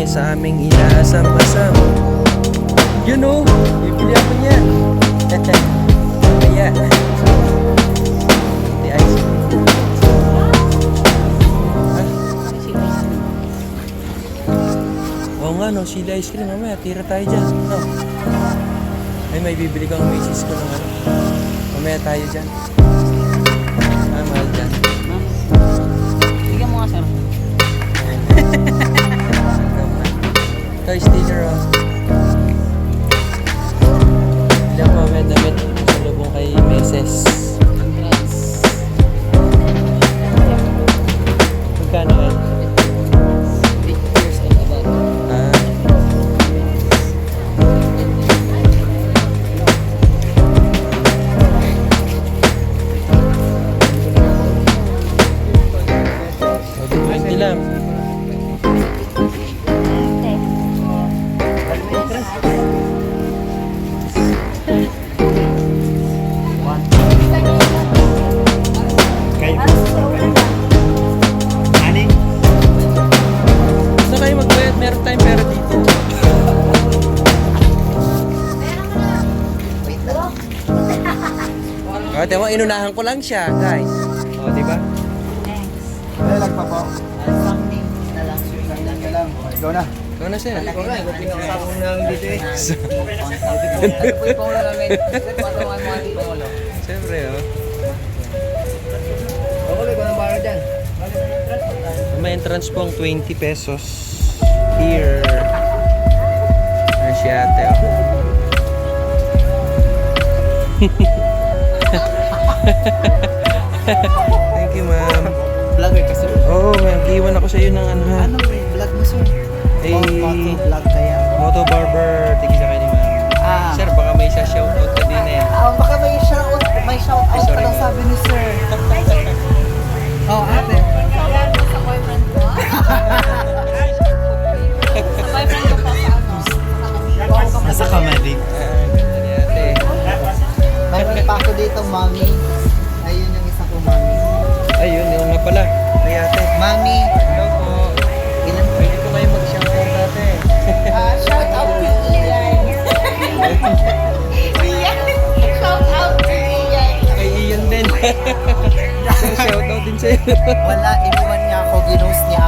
kami sa aming inaasam-asam. You know, bibili ako niya. Kaya, the ice cream. Oo nga no, sila ice cream. Mamaya, tira tayo dyan. No. Ay, may bibili kang misis ko ng ano. Mamaya tayo dyan. Mahal dyan. Bigyan mo nga, sir. Toy sticker, oh. Ilang po, may damit sa lubong kay Meses. Magkano yan? 8 years and above. Hindi lang. Saan kayo magbayad? Meron tayong pera dito. O, diba? Inunahan ko lang siya, guys. O, diba? Lalag pa po. Something na lang, sir. Ikaw na. Ikaw na, sir. Ikaw na. Pinakasakong lang dito eh. Ano po yung pangulo namin? Paano ang mga dito? Siyempre, oh. Ako lang, ikaw na bayad dyan. May entrance po ang 20 pesos. Here. Ano siya, ate, oh. Thank you, ma'am. Vlogger kasi. Oo, ma'am. Iwan ako sa iyo ng ano, ha? Ano may vlog mo, sir? Eh, Vlog kaya. Moto Barber. Tingin sa kayo ni ma'am. Sir, baka may isa shoutout ka din eh. Baka may shoutout Ay, pa sorry, lang ma'am. sabi ni sir. Oh, ate. Sa boyfriend ko. Sa boyfriend ko pa sa ano. Nasa kamali. Ganda ni ate. Mayroon pa ako dito, mami. Ayun yung isa ko, mami. Ayun, yung nga pala. Ay, ate. Mami. Hello po. Ilan po? Pwede po kayo mag-shoutout ate. Shout out to Ian. Ian. Shout out to Ian. Kay Ian din. So, shoutout din sa'yo. Wala, iniwan niya ako, ginost niya